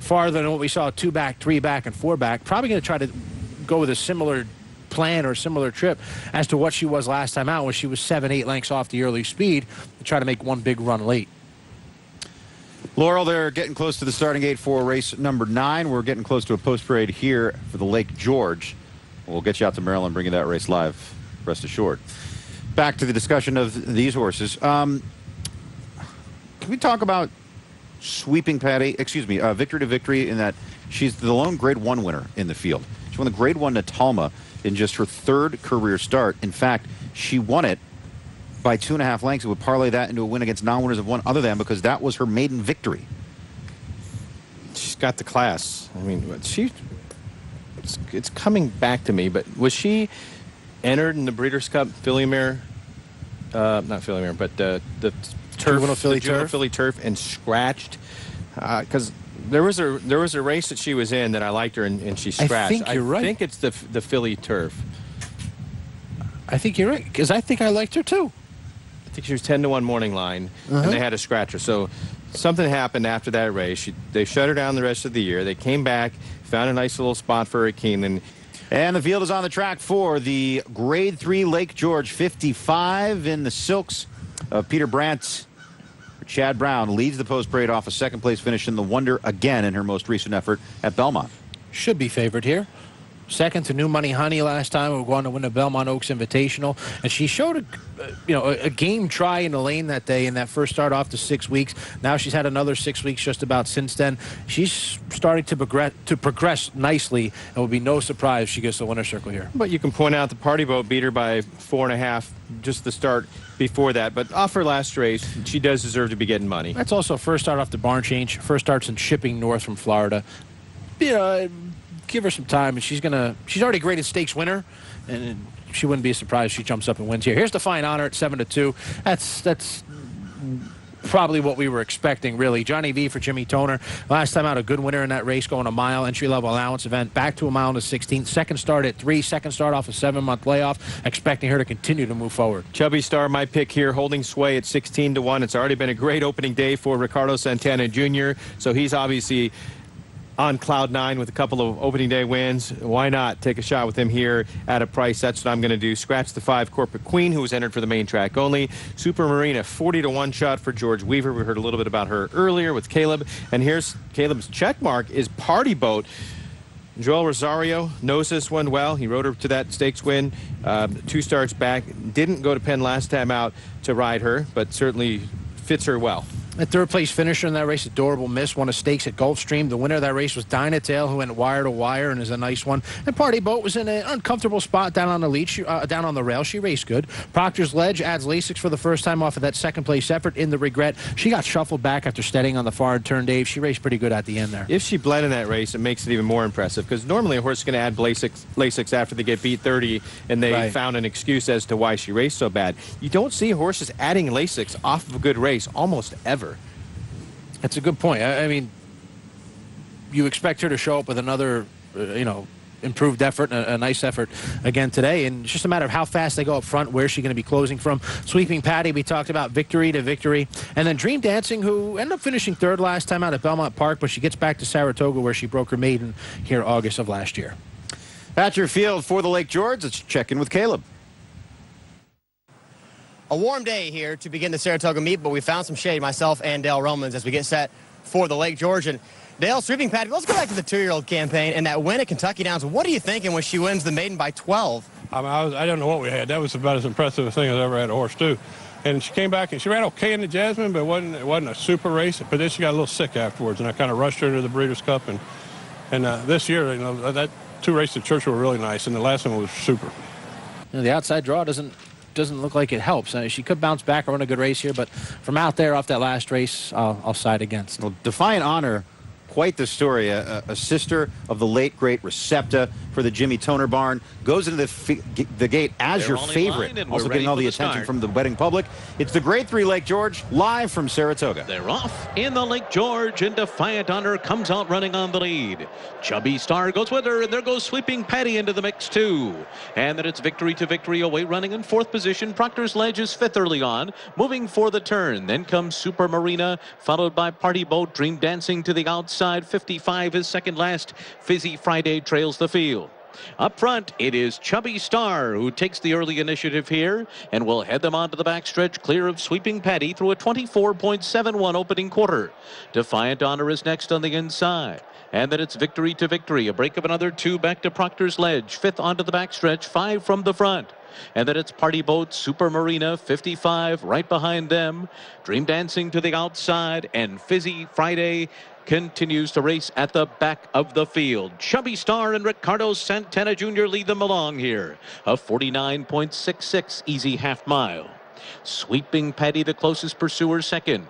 farther than what we saw 2 back, 3 back, and 4 back. Probably going to try to go with a similar plan or a similar trip as to what she was last time out, when she was 7-8 lengths off the early speed to try to make one big run late. Laurel, they're getting close to the starting gate for race number 9. We're getting close to a post parade here for the Lake George. We'll get you out to Maryland, bring you that race live, rest assured. Back to the discussion of these horses. Can we talk about sweeping Patty, Victory to Victory, in that she's the lone Grade 1 winner in the field. She won the Grade 1 Natalma in just her 3rd career start. In fact, she won it by 2.5 lengths. It would parlay that into a win against non-winners of one other than, because that was her maiden victory. She's got the class. I mean, it's coming back to me, but was she entered in the Breeders' Cup Filly Mare? Not Filly Mare, but the turf, Juvenile Filly Juvenile Filly Turf, and scratched? Because there was a race that she was in that I liked her, and she scratched. I think you're right. I think it's the Filly Turf. I think you're right, because I think I liked her too. I think she was 10-1 morning line, and they had a scratcher. So something happened after that race. They shut her down the rest of the year. They came back, found a nice little spot for her at Keeneland. And the field is on the track for the Grade 3 Lake George 55 in the silks of Peter Brandt. Chad Brown leads the post parade off a 2nd place finish in the Wonder again in her most recent effort at Belmont. Should be favored here. Second to New Money Honey last time. We're going to win the Belmont Oaks Invitational, and she showed a game try in the lane that day in that first start off the 6 weeks. Now she's had another 6 weeks just about since then. She's starting to progress nicely, and will be no surprise if she gets the winner's circle here. But you can point out the Party Boat beat her by 4.5 just the start before that. But off her last race, she does deserve to be getting money. That's also first start off the barn change. First starts in shipping north from Florida. Give her some time, and she's already a graded stakes winner, and she wouldn't be surprised if she jumps up and wins here. Here's Defiant Honor at 7-2. That's probably what we were expecting, really. Johnny V for Jimmy Toner. Last time out, a good winner in that race, going a mile, entry-level allowance event. Back to a mile in the 16th. Second start at 3. Second start off a 7-month layoff. Expecting her to continue to move forward. Chubby Star, my pick here, holding sway at 16-1. It's already been a great opening day for Ricardo Santana Jr., so he's obviously on cloud 9 with a couple of opening day wins. Why not take a shot with him here at a price? That's what I'm going to do. Scratch the 5 Corporate Queen, who was entered for the main track only. Super Marina, 40-1 shot for George Weaver. We heard a little bit about her earlier with Caleb. And here's Caleb's check mark is Party Boat. Joel Rosario knows this one well. He rode her to that stakes win 2 starts back. Didn't go to Penn last time out to ride her, but certainly fits her well. A 3rd place finisher in that race, Adorable Miss, won a stakes at Gulfstream. The winner of that race was Dynatail, who went wire to wire and is a nice one. And Party Boat was in an uncomfortable spot down on the lead, down on the rail. She raced good. Proctor's Ledge adds Lasix for the first time off of that 2nd place effort in the Regret. She got shuffled back after steadying on the far turn, Dave. She raced pretty good at the end there. If she bled in that race, it makes it even more impressive, because normally a horse is going to add Lasix after they get beat 30 and they found an excuse as to why she raced so bad. You don't see horses adding Lasix off of a good race almost ever. That's a good point. I mean, you expect her to show up with another, improved effort, a nice effort again today. And it's just a matter of how fast they go up front. Where's she going to be closing from? Sweeping Patty, we talked about Victory to Victory. And then Dream Dancing, who ended up finishing 3rd last time out at Belmont Park, but she gets back to Saratoga, where she broke her maiden here August of last year. At your field for the Lake George, let's check in with Caleb. A warm day here to begin the Saratoga meet, but we found some shade, myself and Dale Romans, as we get set for the Lake George. And Dale, Sweeping Patty, let's go back to the 2-year-old campaign and that win at Kentucky Downs. What are you thinking when she wins the maiden by 12? I don't know what we had. That was about as impressive a thing as I ever had a horse do. And she came back and she ran okay in the Jasmine, but it wasn't a super race. But then she got a little sick afterwards, and I kind of rushed her to the Breeders' Cup. And this year, that 2 races at Churchill were really nice, and the last one was super. The outside draw doesn't look like it helps. She could bounce back or run a good race here, but from out there off that last race, I'll side against. Well, Defiant Honor, quite the story. A sister of the late, great Recepta, for the Jimmy Toner barn. Goes into the gate as They're your all in favorite. line, and Also we're getting ready all for the the attention start. from the betting public. It's the Grade 3 Lake George, live from Saratoga. They're off in the Lake George, and Defiant Honor comes out running on the lead. Chubby Star goes with her, and there goes Sweeping Patty into the mix too. And then it's Victory to Victory away running in 4th position. Proctor's Ledge is 5th early on, moving for the turn. Then comes Super Marina, followed by Party Boat. Dream Dancing to the outside. 55 is second last. Fizzy Friday trails the field. Up front, it is Chubby Star who takes the early initiative here and will head them onto the backstretch, clear of Sweeping Patty through a 24.71 opening quarter. Defiant Honor is next on the inside. And then it's Victory to Victory. A break of another 2 back to Proctor's Ledge. 5th onto the backstretch, 5 from the front. And then it's Party Boat, Super Marina, 55 right behind them. Dream Dancing to the outside, and Fizzy Friday continues to race at the back of the field. Chubby Star and Ricardo Santana Jr. lead them along here. A 49.66 easy half mile. Sweeping Patty, the closest pursuer, second.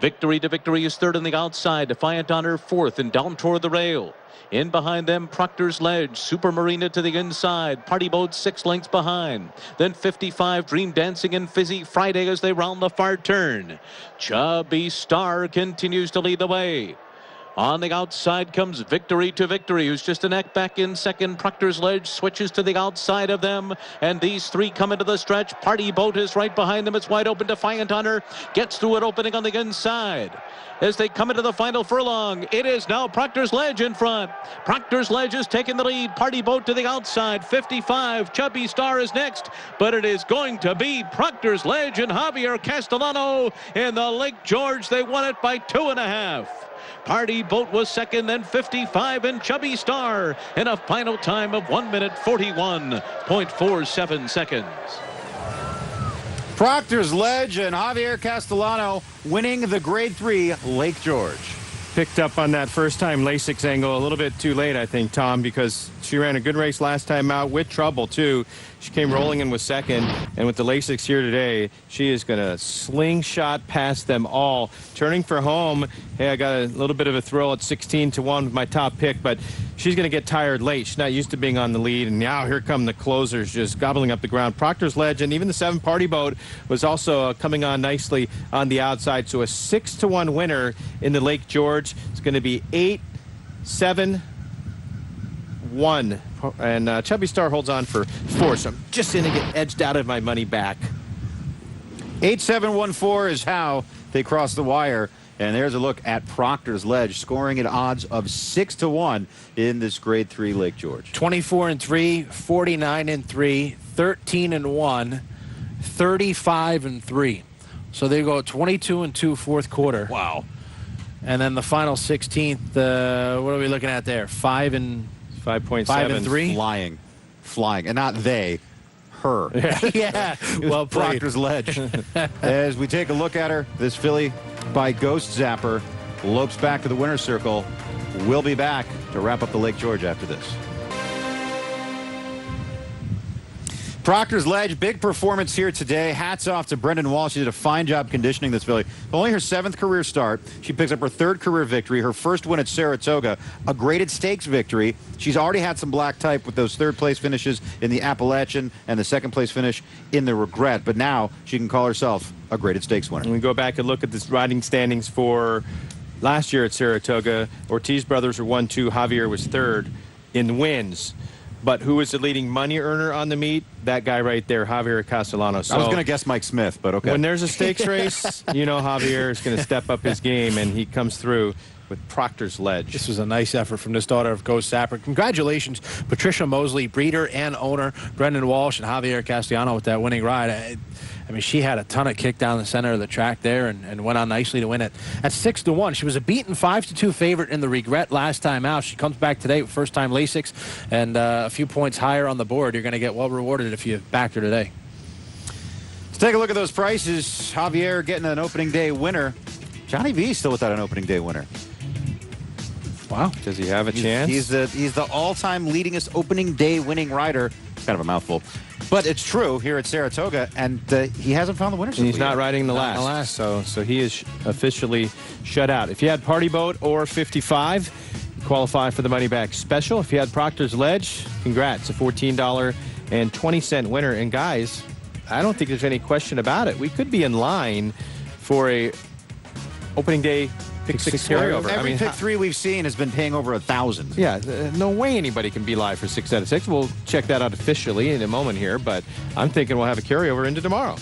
Victory to Victory is third on the outside. Defiant Honor 4th and down toward the rail. In behind them, Proctor's Ledge, Super Marina to the inside. Party Boat 6 lengths behind. Then 55, Dream Dancing and Fizzy Friday as they round the far turn. Chubby Star continues to lead the way. On the outside comes Victory to Victory, who's just a neck back in second. Proctor's Ledge switches to the outside of them, and these 3 come into the stretch. Party Boat is right behind them. It's wide open. Defiant Honor gets through it, opening on the inside. As they come into the final furlong, it is now Proctor's Ledge in front. Proctor's Ledge is taking the lead. Party Boat to the outside. 55. Chubby Star is next, but it is going to be Proctor's Ledge and Javier Castellano in the Lake George. They won it by 2.5. Party Boat was second, then 55 and Chubby Star in a final time of 1 minute 41.47 seconds. Proctor's Ledge and Javier Castellano winning the Grade 3 Lake George. Picked up on that first-time Lasix angle a little bit too late, I think, Tom, because she ran a good race last time out with trouble, too. She came rolling in with second, and with the Lasix here today, she is going to slingshot past them all. Turning for home, hey, I got a little bit of a thrill at 16-1 with my top pick, but she's going to get tired late. She's not used to being on the lead, and now here come the closers just gobbling up the ground. Proctor's Ledge and even the 7 Party Boat was also coming on nicely on the outside, so a 6-1 winner in the Lake George. It's going to be 8-7-1. And Chubby Star holds on for 4, so I'm just going to get edged out of my money back. 8-7-1-4 is how they cross the wire. And there's a look at Proctor's Ledge, scoring at odds of 6-1 in this Grade 3 Lake George. 24-3, 49-3, 13-1, 35-3. So they go 22-2 fourth quarter. Wow. And then the final 16th, what are we looking at there? 5-3. 5.7. Flying. And not they, her. Yeah. Well played. Proctor's Ledge. As we take a look at her, this filly by Ghost Zapper lopes back to the winner's circle. We'll be back to wrap up the Lake George after this. Proctor's Ledge, big performance here today. Hats off to Brendan Walsh. She did a fine job conditioning this filly. Only her 7th career start. She picks up her 3rd career victory, her first win at Saratoga, a graded stakes victory. She's already had some black type with those 3rd place finishes in the Appalachian and the 2nd place finish in the Regret. But now she can call herself a graded stakes winner. When we go back and look at this riding standings for last year at Saratoga, Ortiz brothers were 1-2, Javier was 3rd in wins. But who is the leading money earner on the meet? That guy right there, Javier Castellano. So I was going to guess Mike Smith, but okay. When there's a stakes race, you know Javier is going to step up his game, and he comes through with Proctor's Ledge. This was a nice effort from this daughter of Ghost Zapper. Congratulations, Patricia Mosley, breeder and owner, Brendan Walsh, and Javier Castellano with that winning ride. I mean, she had a ton of kick down the center of the track there and went on nicely to win it. At 6-1, she was a beaten 5-2 favorite in the Regret last time out. She comes back today with first-time Lasix and a few points higher on the board. You're going to get well rewarded if you backed her today. Let's take a look at those prices. Javier getting an opening day winner. Johnny V still without an opening day winner. Wow. Does he have a chance? He's the all-time leadingest opening day winning rider. Kind of a mouthful. But it's true here at Saratoga, and he hasn't found the winner. And he's not riding the last. So he is officially shut out. If you had Party Boat or 55, qualify for the money back special. If you had Proctor's Ledge, congrats, a $14.20 winner. And guys, I don't think there's any question about it. We could be in line for a opening day pick six carryover. Every pick 3 we've seen has been paying over 1,000. Yeah, no way anybody can be live for 6 out of 6. We'll check that out officially in a moment here, but I'm thinking we'll have a carryover into tomorrow.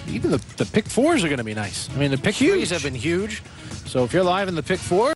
Even the pick 4s are going to be nice. I mean, the pick 3s have been huge. So if you're live in the pick 4,